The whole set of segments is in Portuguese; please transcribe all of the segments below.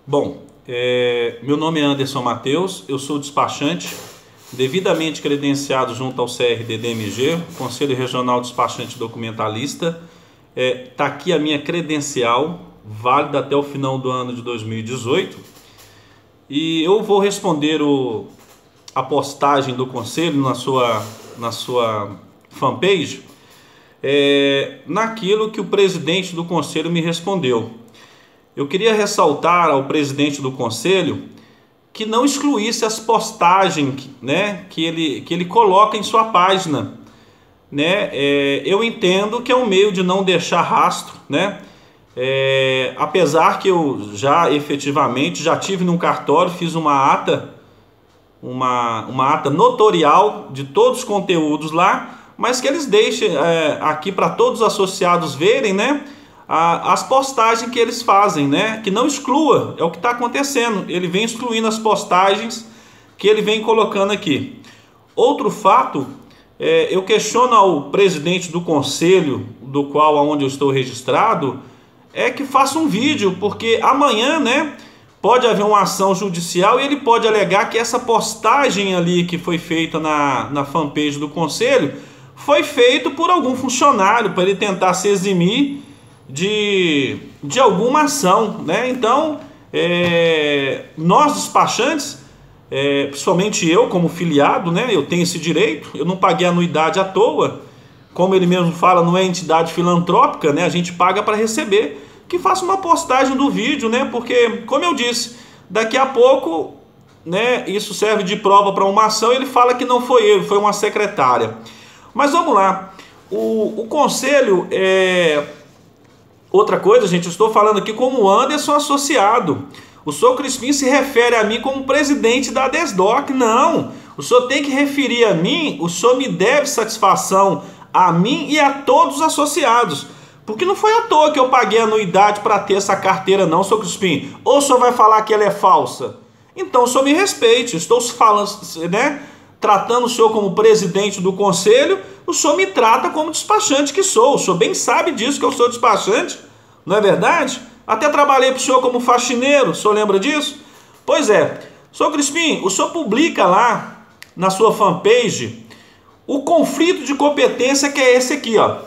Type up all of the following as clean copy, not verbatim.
Bom, meu nome é Anderson Mateus, eu sou despachante, devidamente credenciado junto ao CRDDMG, Conselho Regional Despachante Documentalista. Está aqui a minha credencial, válida até o final do ano de 2018. E eu vou responder a postagem do Conselho na sua fanpage, naquilo que o presidente do Conselho me respondeu. Eu queria ressaltar ao presidente do Conselho que não excluísse as postagens, né, que ele coloca em sua página. Eu entendo que é um meio de não deixar rastro, né? Apesar que eu efetivamente já tive num cartório, fiz uma ata notorial de todos os conteúdos lá, mas que eles deixem aqui para todos os associados verem, né? As postagens que eles fazem, né? Que não exclua, é o que está acontecendo. Ele vem excluindo as postagens que ele vem colocando aqui. Outro fato, eu questiono ao presidente do conselho, onde eu estou registrado, que faça um vídeo, porque amanhã, né, pode haver uma ação judicial e ele pode alegar que essa postagem ali que foi feita na fanpage do conselho foi feito por algum funcionário para ele tentar se eximir de alguma ação, né? Então, nós despachantes, principalmente eu como filiado, né, eu tenho esse direito, eu não paguei anuidade à toa, como ele mesmo fala, não é entidade filantrópica, né? A gente paga para receber. Que faça uma postagem do vídeo, né? Porque, como eu disse, daqui a pouco, né, isso serve de prova para uma ação, ele fala que não foi ele, foi uma secretária. Mas vamos lá, o conselho outra coisa, gente, eu estou falando aqui como Anderson associado. O senhor Crispim se refere a mim como presidente da DESDOC. Não, o senhor tem que referir a mim, o senhor me deve satisfação a mim e a todos os associados. Porque não foi à toa que eu paguei anuidade para ter essa carteira não, senhor Crispim. Ou o senhor vai falar que ela é falsa? Então o senhor me respeite, estou falando, né, tratando o senhor como presidente do conselho, o senhor me trata como despachante que sou. O senhor bem sabe disso, que eu sou despachante, não é verdade? Até trabalhei para o senhor como faxineiro, o senhor lembra disso? Pois é, senhor Crispim, o senhor publica lá na sua fanpage o conflito de competência, que é esse aqui, ó.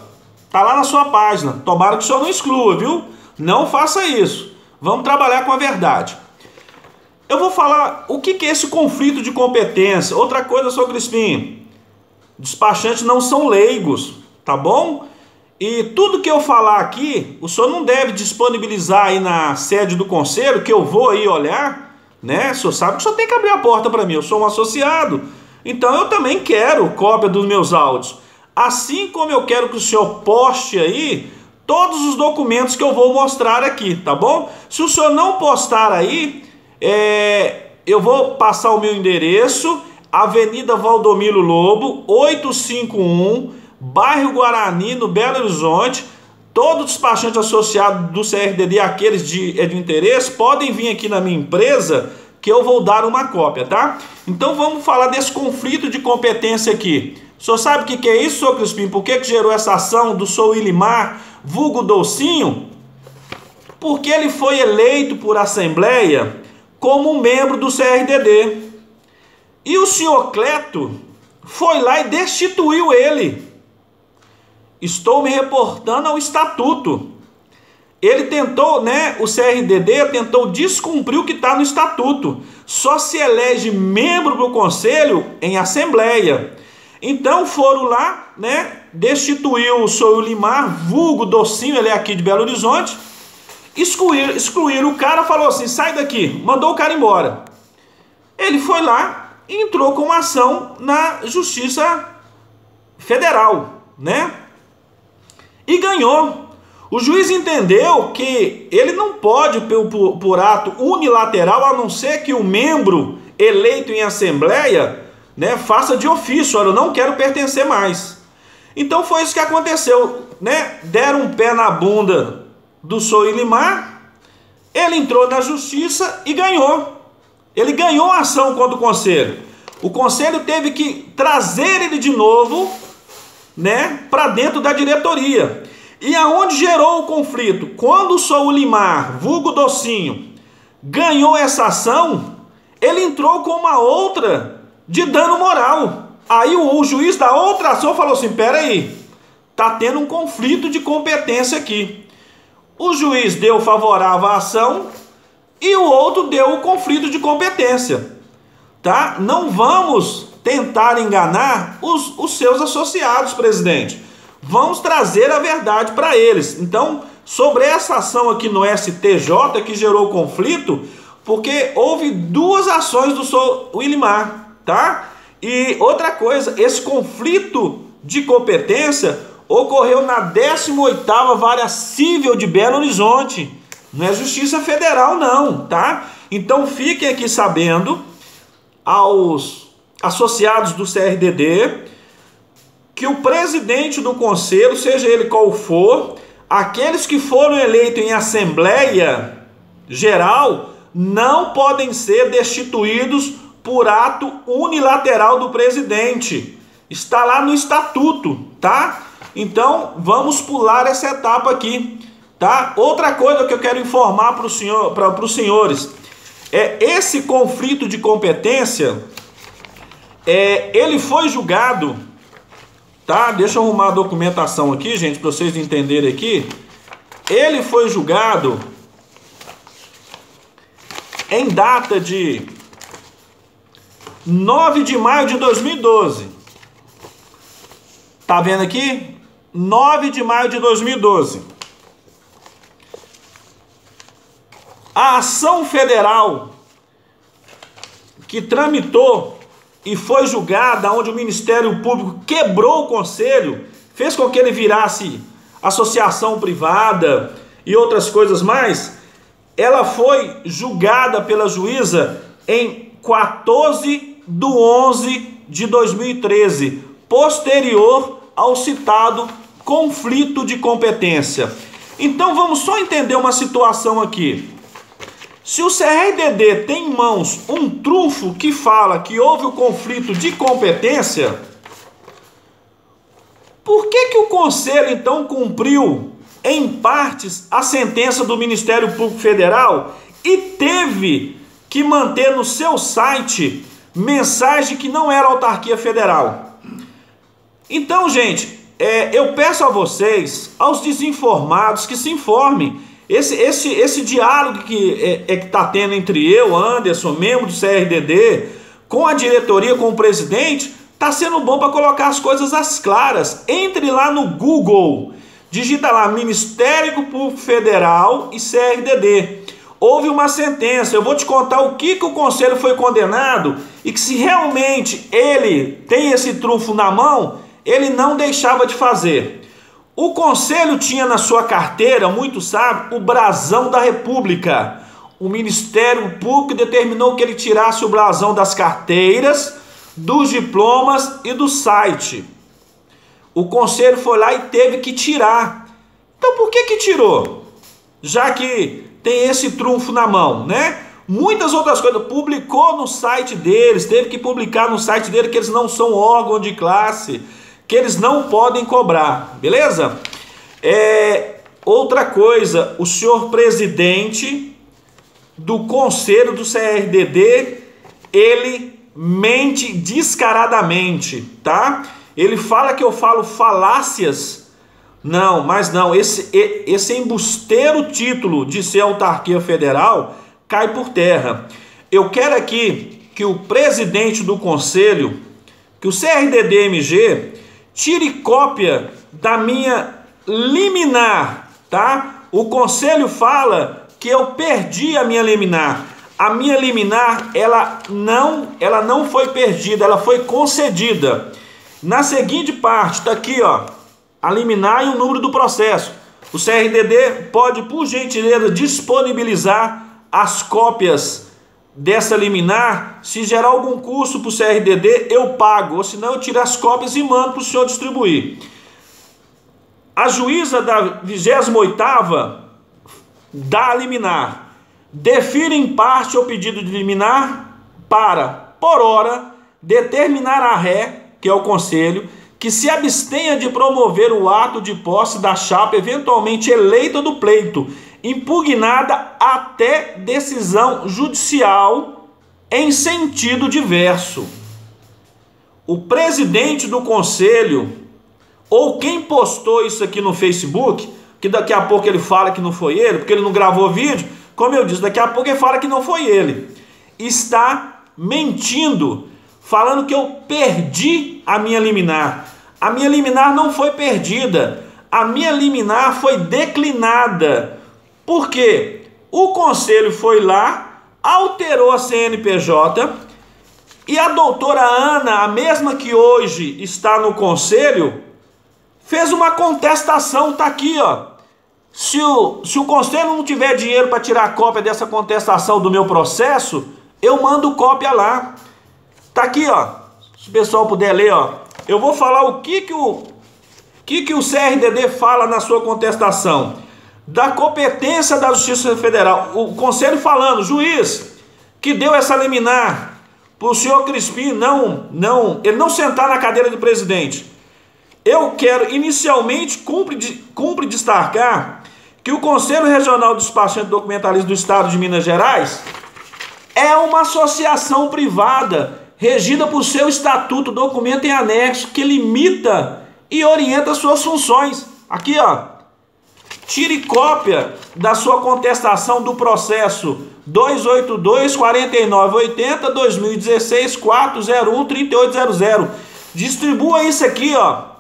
Tá lá na sua página. Tomara que o senhor não exclua, viu? Não faça isso. Vamos trabalhar com a verdade. Eu vou falar o que é esse conflito de competência. Outra coisa, senhor Crispim, despachantes não são leigos, tá bom? E tudo que eu falar aqui, o senhor não deve disponibilizar aí na sede do conselho, que eu vou aí olhar, né? O senhor sabe que o senhor tem que abrir a porta para mim, eu sou um associado. Então eu também quero cópia dos meus áudios. Assim como eu quero que o senhor poste aí todos os documentos que eu vou mostrar aqui, tá bom? Se o senhor não postar aí, eu vou passar o meu endereço, Avenida Valdomiro Lobo, 851, bairro Guarani, no Belo Horizonte. Todo despachante associado do CRDD, aqueles de interesse, podem vir aqui na minha empresa que eu vou dar uma cópia, tá? Então vamos falar desse conflito de competência aqui. O senhor sabe o que é isso, senhor Crispim? Por que gerou essa ação do senhor Willimar, vulgo Dolcinho? Porque ele foi eleito por assembleia como membro do CRDD. E o senhor Cleto foi lá e destituiu ele. Estou me reportando ao estatuto. Ele tentou, né, o CRDD tentou descumprir o que está no estatuto. Só se elege membro do conselho em assembleia. Então foram lá, né, destituiu o senhor Willimar, vulgo Docinho, ele é aqui de Belo Horizonte, excluíram o cara, falou assim, sai daqui, mandou o cara embora. Ele foi lá e entrou com uma ação na Justiça Federal, né, e ganhou. O juiz entendeu que ele não pode, por ato unilateral, a não ser que o membro eleito em assembleia, né, faça de ofício, olha, eu não quero pertencer mais. Então foi isso que aconteceu, né? Deram um pé na bunda do senhor Willimar, ele entrou na justiça e ganhou. Ele ganhou a ação contra o conselho. O conselho teve que trazer ele de novo, né, para dentro da diretoria. E aonde gerou o conflito? Quando o senhor Willimar, vulgo Docinho, ganhou essa ação, ele entrou com uma outra de dano moral. Aí o juiz da outra ação falou assim, peraí, tá tendo um conflito de competência aqui. O juiz deu favorável à ação e o outro deu o conflito de competência. Tá? Não vamos tentar enganar os seus associados, presidente. Vamos trazer a verdade para eles. Então, sobre essa ação aqui no STJ que gerou conflito, porque houve duas ações do senhor Willimar, tá? E outra coisa, esse conflito de competência ocorreu na 18ª Vara Civil de Belo Horizonte. Não é Justiça Federal não, tá? Então fiquem aqui sabendo, aos associados do CRDD, que o presidente do conselho, seja ele qual for, aqueles que foram eleitos em Assembleia Geral, não podem ser destituídos por ato unilateral do presidente. Está lá no estatuto, tá? Então, vamos pular essa etapa aqui, tá? Outra coisa que eu quero informar para os senhores, esse conflito de competência, ele foi julgado, tá? Deixa eu arrumar a documentação aqui, gente, para vocês entenderem aqui. Ele foi julgado em data de 9 de maio de 2012. Tá vendo aqui? 9 de maio de 2012. A ação federal que tramitou e foi julgada, onde o Ministério Público quebrou o conselho, fez com que ele virasse associação privada e outras coisas mais, ela foi julgada pela juíza em 14/11 de 2013, posterior ao citado conflito de competência. Então vamos só entender uma situação aqui. Se o CRDD tem em mãos um trunfo que fala que houve o conflito de competência, por que o Conselho então cumpriu em partes a sentença do Ministério Público Federal e teve que manter no seu site mensagem que não era autarquia federal? Então, gente, eu peço a vocês, aos desinformados, que se informem. Esse diálogo que está tendo entre eu, Anderson, membro do CRDD, com a diretoria, com o presidente, está sendo bom para colocar as coisas às claras. Entre lá no Google, digita lá Ministério Público Federal e CRDD. Houve uma sentença, eu vou te contar o que o Conselho foi condenado e que se realmente ele tem esse trunfo na mão, ele não deixava de fazer. O Conselho tinha na sua carteira, muito sabe, o brasão da República. O Ministério Público determinou que ele tirasse o brasão das carteiras, dos diplomas e do site. O Conselho foi lá e teve que tirar. Então por que tirou? Já que tem esse trunfo na mão, né? Muitas outras coisas, publicou no site deles, teve que publicar no site deles que eles não são órgão de classe, que eles não podem cobrar, beleza? Outra coisa, o senhor presidente do Conselho do CRDD, ele mente descaradamente, tá? Ele fala que eu falo falácias. Não, mas não, esse embusteiro título de ser autarquia federal cai por terra. Eu quero aqui que o presidente do Conselho, que o CRDD-MG, tire cópia da minha liminar, tá? O Conselho fala que eu perdi a minha liminar. A minha liminar, ela não foi perdida, ela foi concedida. Na seguinte parte, tá aqui, ó, a liminar e o número do processo. O CRDD pode, por gentileza, disponibilizar as cópias dessa liminar. Se gerar algum custo para o CRDD, eu pago, ou senão eu tiro as cópias e mando para o senhor distribuir. A juíza da 28ª dá a liminar. Defere em parte o pedido de liminar para, por hora, determinar a ré, que é o Conselho, que se abstenha de promover o ato de posse da chapa eventualmente eleita do pleito, impugnada até decisão judicial em sentido diverso. O presidente do conselho, ou quem postou isso aqui no Facebook, que daqui a pouco ele fala que não foi ele, porque ele não gravou vídeo, como eu disse, daqui a pouco ele fala que não foi ele, está mentindo, falando que eu perdi a minha liminar. A minha liminar não foi perdida, a minha liminar foi declinada. Por quê? O conselho foi lá, alterou a CNPJ, e a doutora Ana, a mesma que hoje está no conselho, fez uma contestação, está aqui, ó. Se o conselho não tiver dinheiro para tirar cópia dessa contestação do meu processo, eu mando cópia lá. Está aqui, ó. Se o pessoal puder ler, ó. Eu vou falar o que o CRDD fala na sua contestação. Da competência da Justiça Federal. O conselho falando, juiz, que deu essa liminar para o senhor Crispim ele não sentar na cadeira de presidente. Eu quero, inicialmente, cumpre destacar que o Conselho Regional dos Despachantes Documentalistas do Estado de Minas Gerais é uma associação privada regida por seu estatuto, documento em anexo, que limita e orienta suas funções. Aqui, ó. Tire cópia da sua contestação do processo 282-4980-2016-401-3800. Distribua isso aqui, ó.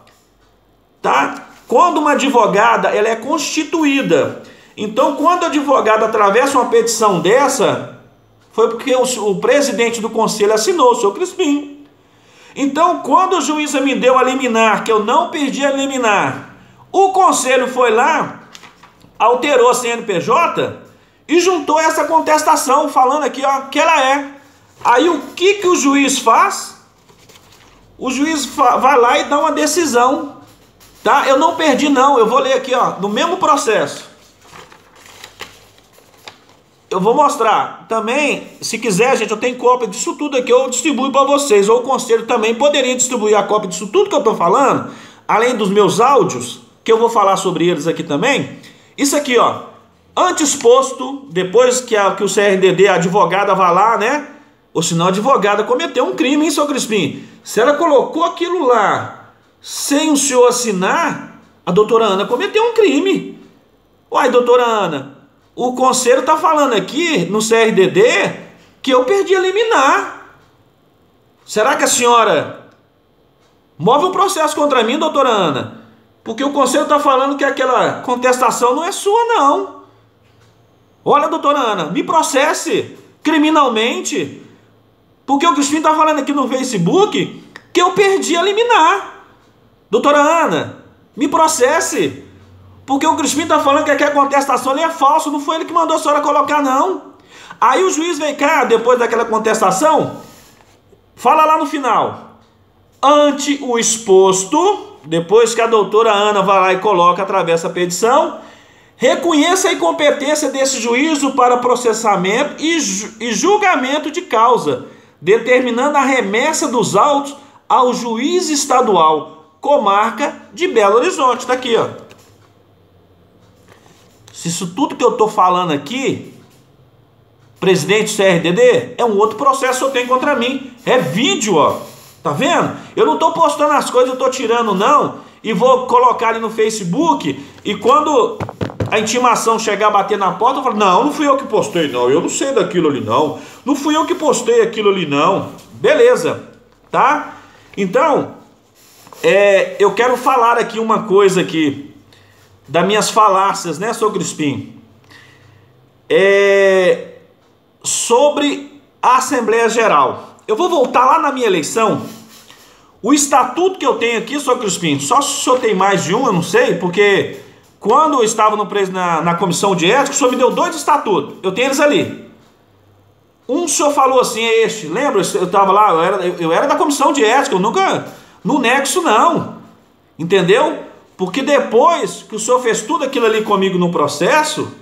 Tá? Quando uma advogada ela é constituída, então quando a advogada atravessa uma petição dessa, foi porque o presidente do conselho assinou, o senhor Crispim. Então, quando o juiz me deu a liminar, que eu não perdi a liminar, o conselho foi lá, alterou a CNPJ e juntou essa contestação, falando aqui, ó, que ela é. Aí o que o juiz faz? O juiz vai lá e dá uma decisão, tá? Eu não perdi não, eu vou ler aqui, ó, no mesmo processo. Eu vou mostrar. Também, se quiser, gente, eu tenho cópia disso tudo aqui, eu distribuo para vocês, ou o conselho também poderia distribuir a cópia disso tudo que eu estou falando, além dos meus áudios, que eu vou falar sobre eles aqui também. Isso aqui, ó, antes posto, depois que o CRDD, a advogada vai lá, né? Ou senão a advogada cometeu um crime, hein, seu Crispim? Se ela colocou aquilo lá sem o senhor assinar, a doutora Ana cometeu um crime. Uai, doutora Ana, o conselho está falando aqui no CRDD que eu perdi a liminar. Será que a senhora move um processo contra mim, doutora Ana? Porque o conselho está falando que aquela contestação não é sua, não. Olha, doutora Ana, me processe criminalmente. Porque o Crispim está falando aqui no Facebook que eu perdi a liminar. Doutora Ana, me processe. Porque o Crispim está falando que aquela contestação ali é falsa, não foi ele que mandou a senhora colocar, não. Aí o juiz vem cá, depois daquela contestação, fala lá no final. Ante o exposto, depois que a doutora Ana vai lá e coloca, através da petição, reconheça a incompetência desse juízo para processamento e julgamento de causa, determinando a remessa dos autos ao juiz estadual, comarca de Belo Horizonte. Está aqui, ó. Se isso tudo que eu estou falando aqui, presidente do CRDD, é um outro processo que eu tenho contra mim. É vídeo, ó. Tá vendo? Eu não estou postando as coisas, eu estou tirando não, e vou colocar ali no Facebook, e quando a intimação chegar a bater na porta, eu falo, não fui eu que postei não, eu não sei daquilo ali não, não fui eu que postei aquilo ali não. Beleza, tá? Então, eu quero falar aqui uma coisa aqui, das minhas falácias, né, seu Crispim? Sobre a Assembleia Geral. Eu vou voltar lá na minha eleição. O estatuto que eu tenho aqui, senhor Crispim, só se o senhor tem mais de um, eu não sei, porque quando eu estava na comissão de ética, o senhor me deu 2 estatutos. Eu tenho eles ali. Um o senhor falou assim, é este. Lembra? Eu estava lá, eu era da comissão de ética, eu nunca, não nego isso não. Entendeu? Porque depois que o senhor fez tudo aquilo ali comigo no processo,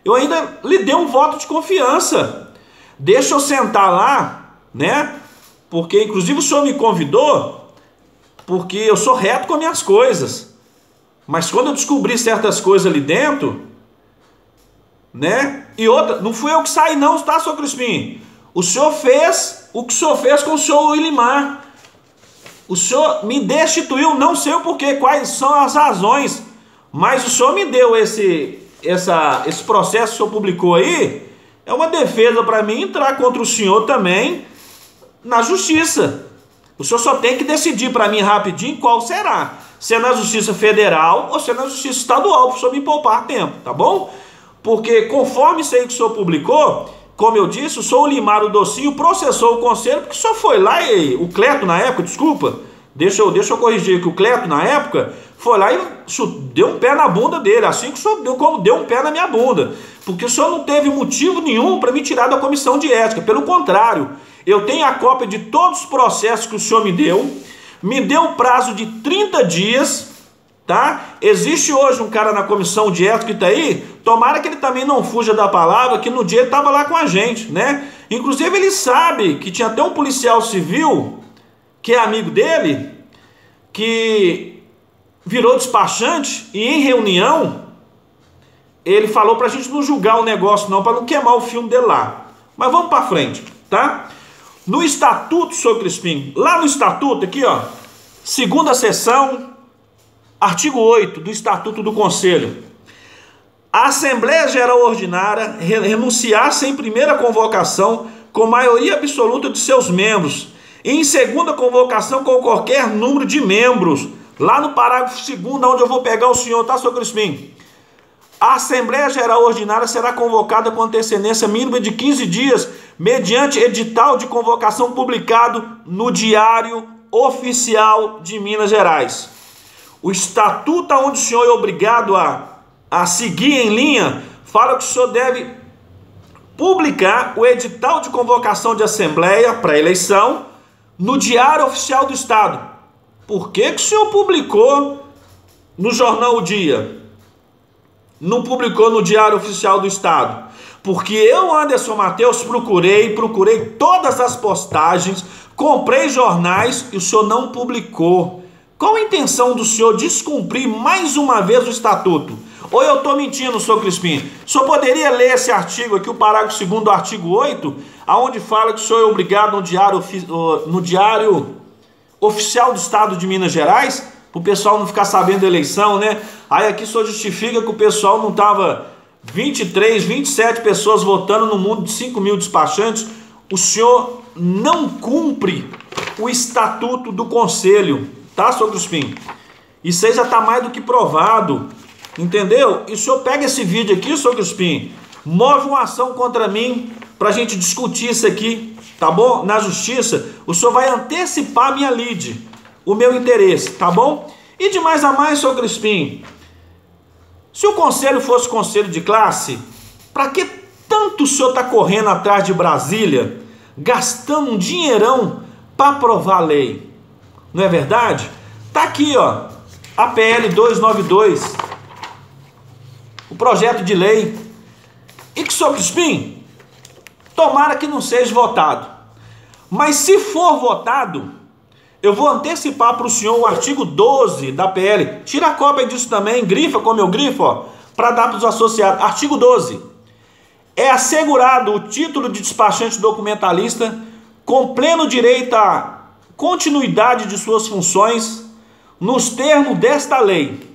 eu ainda lhe dei um voto de confiança. Deixa eu sentar lá, né? Porque inclusive o senhor me convidou, porque eu sou reto com as minhas coisas. Mas quando eu descobri certas coisas ali dentro, né? E outra, não fui eu que saí não, tá, senhor Crispim? O senhor fez o que o senhor fez com o senhor Willimar. O senhor me destituiu, não sei o porquê, quais são as razões, mas o senhor me deu esse processo que o senhor publicou aí, é uma defesa para mim entrar contra o senhor também na justiça. O senhor só tem que decidir para mim rapidinho qual será. Se é na justiça federal ou se é na justiça estadual, para o senhor me poupar tempo, tá bom? Porque conforme isso aí que o senhor publicou, como eu disse, o senhor Willimar o Docinho processou o conselho, porque o senhor foi lá e o Cleto na época, desculpa, deixa eu corrigir que o Cleto na época foi lá e deu um pé na bunda dele, assim que o senhor deu um pé na minha bunda, porque o senhor não teve motivo nenhum para me tirar da comissão de ética, pelo contrário, eu tenho a cópia de todos os processos que o senhor me deu prazo de 30 dias, tá? Existe hoje um cara na comissão de ética que está aí, tomara que ele também não fuja da palavra, que no dia ele estava lá com a gente, né? Inclusive ele sabe que tinha até um policial civil, que é amigo dele, que virou despachante e em reunião ele falou pra gente não julgar o negócio não, para não queimar o filme dele lá. Mas vamos para frente, tá? No estatuto, senhor Crispim, lá no estatuto aqui, ó, segunda seção, artigo 8 do Estatuto do Conselho. A Assembleia Geral Ordinária renunciar sem primeira convocação com maioria absoluta de seus membros e em segunda convocação com qualquer número de membros. Lá no parágrafo 2º, onde eu vou pegar o senhor, tá, senhor Crispim? A Assembleia Geral Ordinária será convocada com antecedência mínima de 15 dias, mediante edital de convocação publicado no Diário Oficial de Minas Gerais. O estatuto onde o senhor é obrigado a seguir em linha, fala que o senhor deve publicar o edital de convocação de assembleia para eleição no Diário Oficial do Estado. Por que o senhor publicou no jornal O Dia? Não publicou no Diário Oficial do Estado? Porque eu, Anderson Mateus, procurei todas as postagens, comprei jornais e o senhor não publicou. Qual a intenção do senhor descumprir mais uma vez o estatuto? Ou eu estou mentindo, senhor Crispim? O senhor poderia ler esse artigo aqui, o parágrafo 2º do artigo 8, aonde fala que o senhor é obrigado no Diário Oficial do Estado de Minas Gerais, para o pessoal não ficar sabendo da eleição, né? Aí aqui o senhor justifica que o pessoal não estava 23, 27 pessoas votando no mundo de 5 mil despachantes. O senhor não cumpre o estatuto do conselho, tá, senhor Crispim? Isso aí já está mais do que provado, entendeu? E o senhor pega esse vídeo aqui, senhor Crispim, move uma ação contra mim para a gente discutir isso aqui, tá bom? Na justiça, o senhor vai antecipar a minha lide, o meu interesse, tá bom? E de mais a mais, senhor Crispim, se o conselho fosse conselho de classe, para que tanto o senhor está correndo atrás de Brasília, gastando um dinheirão para aprovar a lei? Não é verdade? Tá aqui, ó, a PL 292, o projeto de lei. E que, senhor Crispim, tomara que não seja votado. Mas se for votado, eu vou antecipar para o senhor o artigo 12 da PL. Tira a cópia disso também, grifa como eu grifo, ó, para dar para os associados. Artigo 12. É assegurado o título de despachante documentalista com pleno direito à continuidade de suas funções nos termos desta lei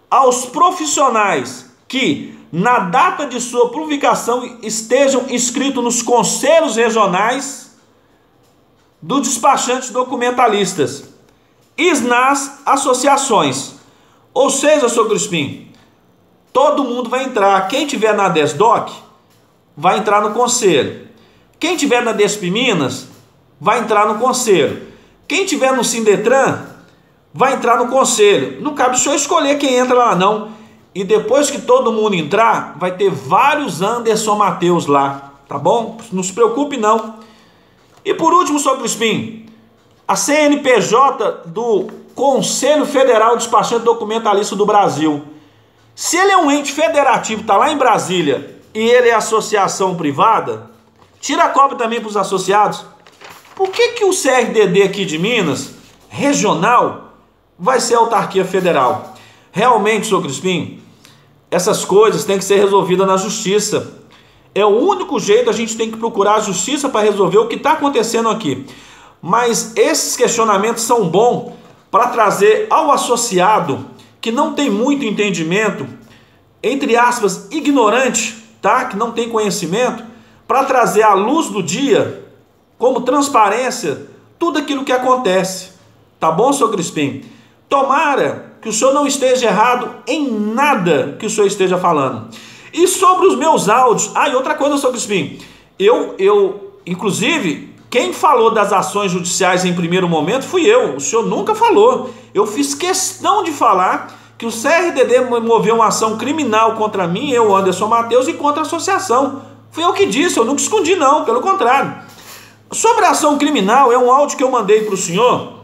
aos profissionais que, na data de sua publicação, estejam inscritos nos conselhos regionais dos despachantes documentalistas e nas associações. Ou seja, senhor Crispim, todo mundo vai entrar. Quem tiver na DESDOC vai entrar no conselho. Quem tiver na DESP Minas vai entrar no conselho. Quem tiver no Sindetran vai entrar no conselho. Não cabe o senhor escolher quem entra lá não. E depois que todo mundo entrar, vai ter vários Anderson Mateus lá, tá bom? Não se preocupe não. E por último, senhor Crispim, a CNPJ do Conselho Federal Despachante Documentalista do Brasil. Se ele é um ente federativo, está lá em Brasília, e ele é associação privada, tira a cópia também para os associados. Por que o CRDD aqui de Minas, regional, vai ser autarquia federal? Realmente, senhor Crispim, essas coisas têm que ser resolvidas na justiça. É o único jeito, a gente tem que procurar a justiça para resolver o que está acontecendo aqui. Mas esses questionamentos são bons para trazer ao associado que não tem muito entendimento, entre aspas, ignorante, tá? Que não tem conhecimento, para trazer à luz do dia, como transparência, tudo aquilo que acontece. Tá bom, senhor Crispim? Tomara que o senhor não esteja errado em nada que o senhor esteja falando. E sobre os meus áudios, e outra coisa, senhor Crispim, inclusive, quem falou das ações judiciais em primeiro momento fui eu, o senhor nunca falou. Eu fiz questão de falar que o CRDD moveu uma ação criminal contra mim, eu, Anderson Mateus, e contra a associação. Fui eu que disse, eu nunca escondi não, pelo contrário. Sobre a ação criminal, é um áudio que eu mandei para o senhor,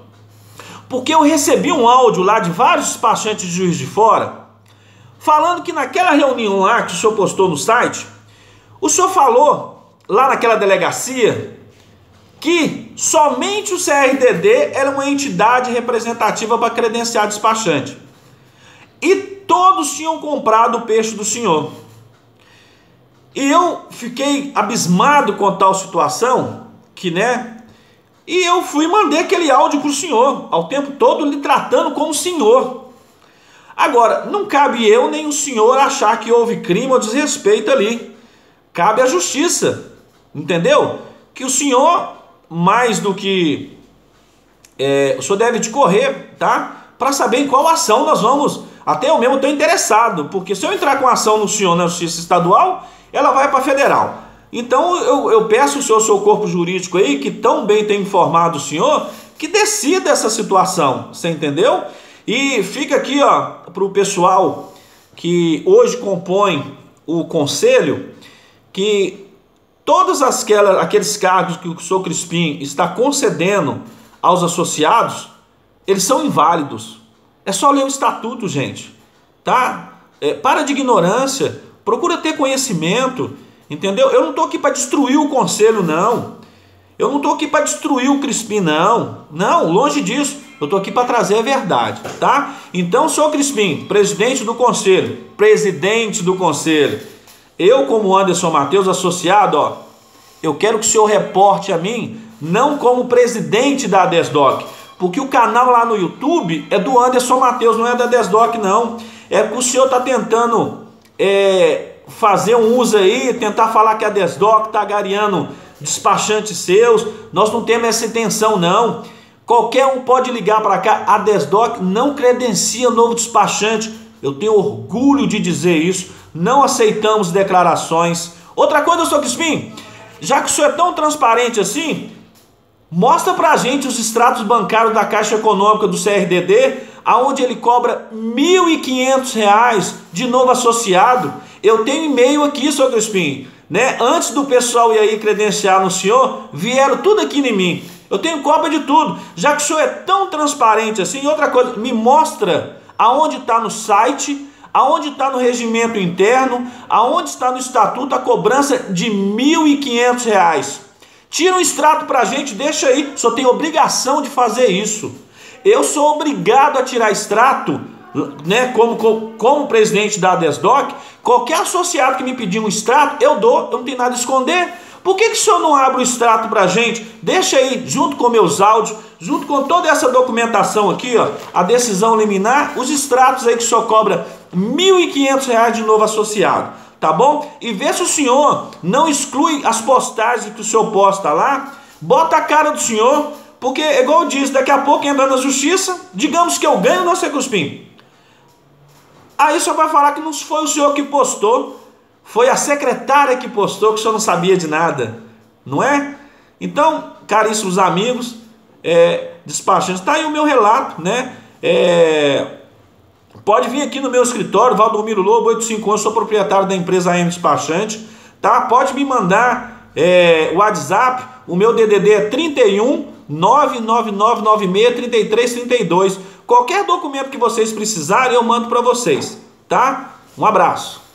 porque eu recebi um áudio lá de vários despachantes de Juiz de Fora, falando que naquela reunião lá que o senhor postou no site, o senhor falou lá naquela delegacia que somente o CRDD era uma entidade representativa para credenciar despachante. E todos tinham comprado o peixe do senhor. E eu fiquei abismado com tal situação, e eu fui e mandei aquele áudio para o senhor, ao tempo todo lhe tratando como senhor. Agora, não cabe eu nem o senhor achar que houve crime ou desrespeito ali. Cabe à justiça, entendeu? Que o senhor, mais do que... o senhor deve de correr, tá? Para saber em qual ação nós vamos... Até eu mesmo estou interessado, porque se eu entrar com ação no senhor na justiça estadual, ela vai para federal. Então eu peço ao seu corpo jurídico aí, que tão bem tem informado o senhor, que decida essa situação, você entendeu? E fica aqui, para o pessoal que hoje compõe o conselho, que todos aqueles cargos que o senhor Crispim está concedendo aos associados, eles são inválidos. É só ler o estatuto, gente, tá? Para de ignorância, procura ter conhecimento, entendeu? Eu não estou aqui para destruir o conselho, não. Eu não estou aqui para destruir o Crispim, não. Não, longe disso. Eu estou aqui para trazer a verdade, tá? Então, senhor Crispim, presidente do conselho, eu como Anderson Mateus, associado, eu quero que o senhor reporte a mim, não como presidente da Desdoc, porque o canal lá no YouTube é do Anderson Mateus, não é da Desdoc, não. É que o senhor está tentando fazer um uso aí, tentar falar que a Desdoc está agariando despachantes seus. Nós não temos essa intenção, não. Qualquer um pode ligar para cá. A Desdoc não credencia novo despachante. Eu tenho orgulho de dizer isso. Não aceitamos declarações. Outra coisa, senhor Crispim, já que o senhor é tão transparente assim, mostra para a gente os extratos bancários da Caixa Econômica do CRDD, aonde ele cobra R$ 1.500 de novo associado. Eu tenho e-mail aqui, senhor Crispim, antes do pessoal ir aí credenciar no senhor, vieram tudo aqui em mim. Eu tenho cópia de tudo. Já que o senhor é tão transparente assim, outra coisa, me mostra aonde está no site, aonde está no regimento interno, aonde está no estatuto a cobrança de R$ 1.500. Tira um extrato para a gente, deixa aí. O senhor tem obrigação de fazer isso. Eu sou obrigado a tirar extrato, como presidente da Desdoc. Qualquer associado que me pedir um extrato, eu dou, eu não tenho nada a esconder. Por que o senhor não abre o extrato para a gente? Deixa aí, junto com meus áudios, junto com toda essa documentação aqui, a decisão liminar, os extratos aí que o senhor cobra R$ 1.500 de novo associado, tá bom? E vê se o senhor não exclui as postagens que o senhor posta lá, bota a cara do senhor, porque, igual eu disse, daqui a pouco entra na justiça, digamos que eu ganho, não sei, Crispim. Aí o senhor vai falar que não foi o senhor que postou, foi a secretária que postou, que o senhor não sabia de nada, não é? Então, caríssimos amigos, despachantes, tá aí o meu relato, pode vir aqui no meu escritório, Valdomiro Lobo, 851, sou proprietário da empresa AM Despachante, tá? Pode me mandar o WhatsApp, o meu DDD é 31 99996 3332. Qualquer documento que vocês precisarem, eu mando para vocês, tá? Um abraço.